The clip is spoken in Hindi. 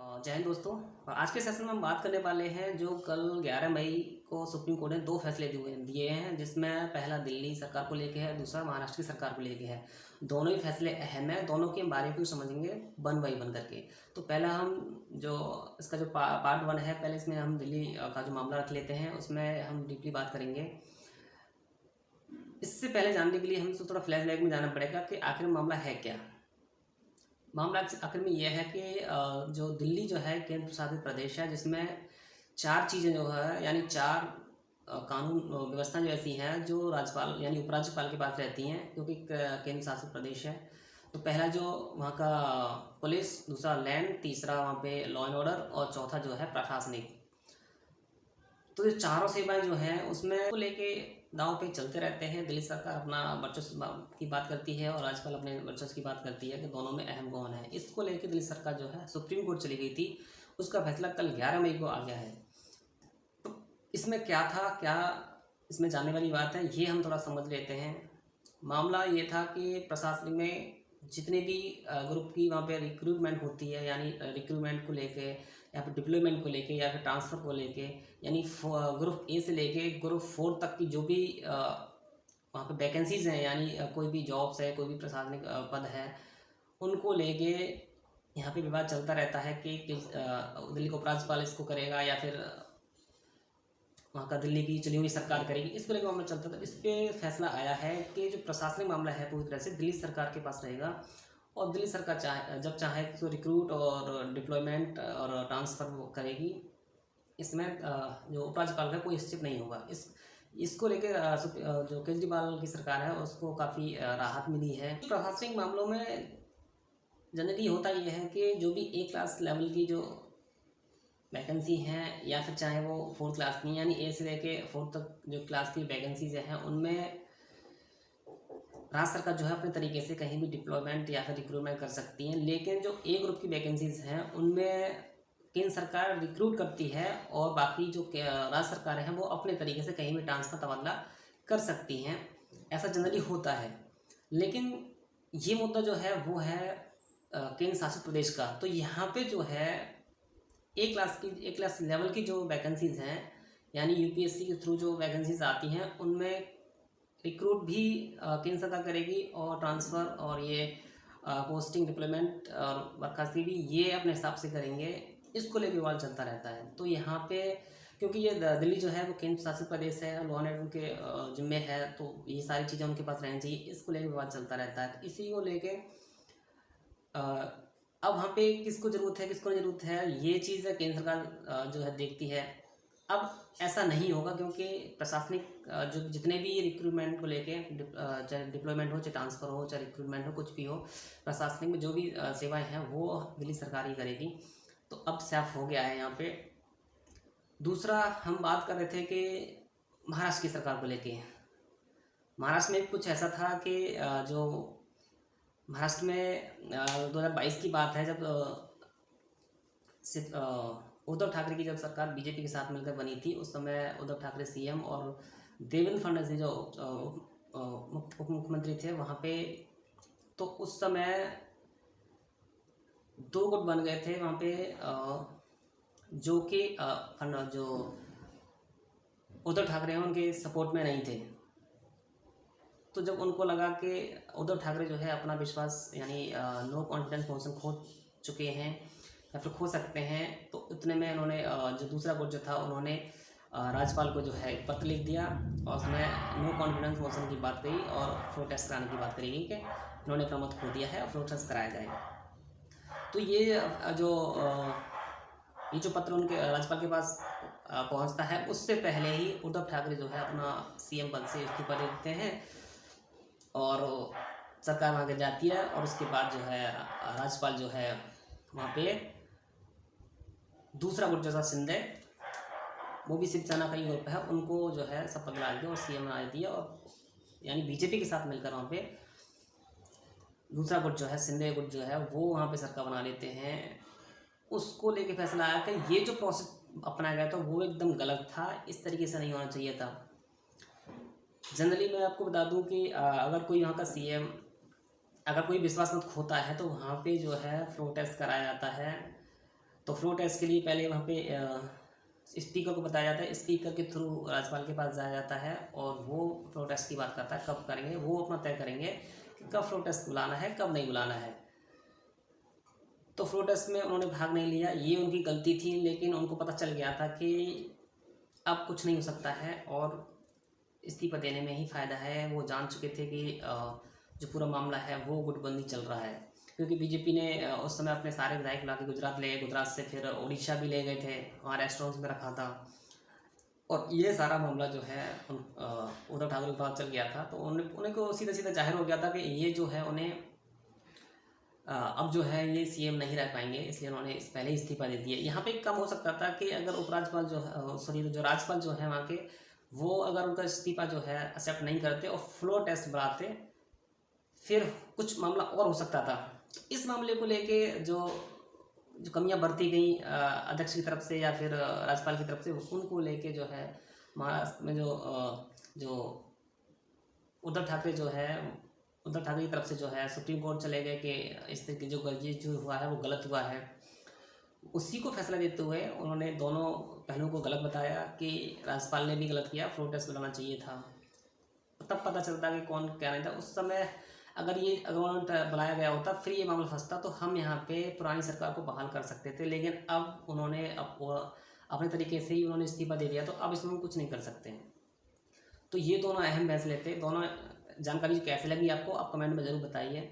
जय हिंद दोस्तों। आज के सेशन में हम बात करने वाले हैं जो कल 11 मई को सुप्रीम कोर्ट ने दो फैसले दिए हैं, जिसमें पहला दिल्ली सरकार को लेके है, दूसरा महाराष्ट्र की सरकार को लेके है। दोनों ही फैसले अहम हैं, दोनों के बारे में समझेंगे वन बाई वन करके। तो पहला हम जो इसका जो पार्ट वन है, पहले इसमें हम दिल्ली का जो मामला रख लेते हैं, उसमें हम डीपली बात करेंगे। इससे पहले जानने के लिए हमसे थोड़ा फ्लैशबैक में जाना पड़ेगा कि आखिर मामला है क्या। मामला आखिर में यह है कि जो दिल्ली जो है केंद्र शासित प्रदेश है, जिसमें चार चीज़ें जो है यानी चार कानून व्यवस्था जो ऐसी हैं जो राज्यपाल यानी उपराज्यपाल के पास रहती हैं, क्योंकि केंद्र शासित प्रदेश है। तो पहला जो वहाँ का पुलिस, दूसरा लैंड, तीसरा वहाँ पे लॉ एंड ऑर्डर और चौथा जो है प्रशासनिक। तो ये चारों सेवाएं जो हैं उसमें को लेके दांव पे चलते रहते हैं। दिल्ली सरकार अपना वर्चस्व की बात करती है और राज्यपाल अपने वर्चस्व की बात करती है कि दोनों में अहम कौन है। इसको लेके दिल्ली सरकार जो है सुप्रीम कोर्ट चली गई थी, उसका फैसला कल 11 मई को आ गया है। तो इसमें क्या था, क्या इसमें जानने वाली बात है, ये हम थोड़ा समझ लेते हैं। मामला ये था कि प्रशासन में जितने भी ग्रुप की वहाँ पे रिक्रूटमेंट होती है, यानी रिक्रूटमेंट को लेके या फिर डिप्लॉयमेंट को लेके या फिर ट्रांसफ़र को लेके, यानी ग्रुप ए से लेके ग्रुप 4 तक की जो भी वहाँ पे वैकेंसीज़ हैं, यानी कोई भी जॉब्स है, कोई भी प्रशासनिक पद है, उनको लेके यहाँ पे विवाद चलता रहता है कि दिल्ली का उपराज्यपाल इसको करेगा या फिर वहाँ का दिल्ली की चुनी हुई सरकार करेगी। इसको लेकर मामला चलता था। इस पर फैसला आया है कि जो प्रशासनिक मामला है पूरी तरह से दिल्ली सरकार के पास रहेगा और दिल्ली सरकार जब चाहे तो रिक्रूट और डिप्लॉयमेंट और ट्रांसफ़र करेगी। इसमें जो उपराज्यपाल का कोई हस्तक्षेप नहीं होगा। इसको लेकर जो केजरीवाल की सरकार है उसको काफ़ी राहत मिली है। प्रशासनिक मामलों में जनरली होता यह है कि जो भी ए क्लास लेवल की जो वैकेंसी हैं या फिर चाहे वो 4th क्लास की, यानी ए से लेके 4th तक जो क्लास की वैकेंसीज हैं, उनमें राज्य सरकार जो है अपने तरीके से कहीं भी डिप्लॉयमेंट या फिर रिक्रूटमेंट कर सकती हैं। लेकिन जो ए ग्रुप की वैकेंसीज हैं उनमें केंद्र सरकार रिक्रूट करती है और बाकी जो राज्य सरकार हैं वो अपने तरीके से कहीं भी ट्रांसफ़र तबादला कर सकती हैं। ऐसा जनरली होता है। लेकिन ये मुद्दा जो है वो है केंद्र शासित प्रदेश का। तो यहाँ पे जो है ए क्लास लेवल की जो वैकेंसीज़ हैं, यानी यूपीएससी के थ्रू जो वैकेंसीज आती हैं, उनमें रिक्रूट भी केंद्र सरकार करेगी और ट्रांसफ़र और ये पोस्टिंग, डिप्लॉयमेंट और बर्खास्तगी भी ये अपने हिसाब से करेंगे। इसको लेकर विवाद चलता रहता है। तो यहाँ पे क्योंकि ये दिल्ली जो है वो केंद्र शासित प्रदेश है, लॉ एंड ऑर्डर उनके जिम्मे है, तो ये सारी चीज़ें उनके पास रहनी चाहिए। इसको लेकर विवाद चलता रहता है। इसी को लेके अब वहाँ पे किसको ज़रूरत है, किसको नहीं ज़रूरत है, ये चीज़ केंद्र सरकार जो है देखती है। अब ऐसा नहीं होगा, क्योंकि प्रशासनिक जो जितने भी रिक्रूटमेंट को लेके चाहे डिप्लॉयमेंट हो, चाहे ट्रांसफ़र हो, चाहे रिक्रूटमेंट हो, कुछ भी हो, प्रशासनिक में जो भी सेवाएं हैं वो दिल्ली सरकार ही करेगी। तो अब साफ हो गया है यहाँ पे। दूसरा हम बात कर रहे थे कि महाराष्ट्र की सरकार को लेके। महाराष्ट्र में कुछ ऐसा था कि जो महाराष्ट्र में 2022 की बात है, जब उद्धव ठाकरे की जब सरकार बीजेपी के साथ मिलकर बनी थी, उस समय उद्धव ठाकरे सीएम और देवेंद्र फडणवीस जी जो उप मुख्यमंत्री थे वहाँ पे, तो उस समय दो गुट बन गए थे वहाँ पे, जो कि जो उद्धव ठाकरे हैं उनके सपोर्ट में नहीं थे। तो जब उनको लगा कि उद्धव ठाकरे जो है अपना विश्वास यानी नो कॉन्फिडेंस मोशन खो चुके हैं या फिर खो सकते हैं, तो इतने में उन्होंने जो दूसरा गुट जो था उन्होंने राज्यपाल को जो है एक पत्र लिख दिया और उसमें नो कॉन्फिडेंस मोशन की बात करी और फ्लोर टेस्ट कराने की बात करी गई कि उन्होंने अपना मत खो दिया है और फ्लोर टेस्ट कराया जाए। तो ये जो पत्र उनके राज्यपाल के पास पहुंचता है, उससे पहले ही उद्धव ठाकरे जो है अपना सीएम पद से इस्तीफा दे देते हैं और सरकार वहाँ के जाती है। और उसके बाद जो है राज्यपाल जो है वहाँ पे दूसरा गुट जैसा शिंदे, वो भी शिवसेना का ही ग्रुप है, उनको जो है शपथ दिला दिया और सीएम बना दिया। और यानी बीजेपी के साथ मिलकर वहाँ पे दूसरा गुट जो है, शिंदे गुट जो है, वो वहाँ पे सरकार बना लेते हैं। उसको लेके फैसला आया कि ये जो प्रोसेस अपनाया गया था वो एकदम गलत था, इस तरीके से नहीं होना चाहिए था। जनरली मैं आपको बता दूं कि अगर कोई वहाँ का सीएम अगर कोई विश्वास मत खोता है तो वहाँ पे जो है फ्लोर टेस्ट कराया जाता है तो फ्लो टेस्ट के लिए पहले वहाँ पे स्पीकर को बताया जाता है, स्पीकर के थ्रू राज्यपाल के पास जाया जाता है और वो फ्लो टेस्ट की बात करता है कब करेंगे, वो अपना तय करेंगे कि कब फ्लो टेस्ट बुलाना है कब नहीं बुलाना है। तो फ्लो टेस्ट में उन्होंने भाग नहीं लिया, ये उनकी गलती थी, लेकिन उनको पता चल गया था कि अब कुछ नहीं हो सकता है और इस्तीफा देने में ही फ़ायदा है। वो जान चुके थे कि जो पूरा मामला है वो गुटबंदी चल रहा है, क्योंकि बीजेपी ने उस समय अपने सारे विधायक ला के गुजरात ले गए, गुजरात से फिर उड़ीसा भी ले गए थे, वहाँ रेस्टोरेंट्स में रखा था और ये सारा मामला जो है उद्धव ठाकरे को पता चल गया था। तो उन्हें को सीधा सीधा जाहिर हो गया था कि ये जो है उन्हें अब जो है ये सीएम नहीं रह पाएंगे, इसलिए उन्होंने पहले ही इस्तीफा दे दिया। यहाँ पे कम हो सकता था कि अगर उपराज्यपाल जो सॉरी जो राज्यपाल जो है वहाँ के, वो अगर उनका इस्तीफा जो है एक्सेप्ट नहीं करते और फ्लो टेस्ट बढ़ाते, फिर कुछ मामला और हो सकता था। इस मामले को लेके जो जो कमियां बरती गई अध्यक्ष की तरफ से या फिर राज्यपाल की तरफ से, उनको लेके जो है महाराष्ट्र में जो उद्धव ठाकरे की तरफ से जो है सुप्रीम कोर्ट चले गए कि इस तरह की जो हुआ है वो गलत हुआ है। उसी को फैसला देते हुए उन्होंने दोनों पहलुओं को गलत बताया कि राज्यपाल ने भी गलत किया, फ्लो टेस्ट बुलाना चाहिए था। तब पता चलता कि कौन क्या नहीं था उस समय। अगर उन्होंने बुलाया गया होता फिर ये मामला फंसता तो हम यहाँ पे पुरानी सरकार को बहाल कर सकते थे, लेकिन अब उन्होंने अपने तरीके से ही उन्होंने इस्तीफा दे दिया, तो अब इसमें कुछ नहीं कर सकते हैं। तो ये दोनों अहम फैसले थे। दोनों जानकारी कैसे लगी आपको, आप कमेंट में ज़रूर बताइए।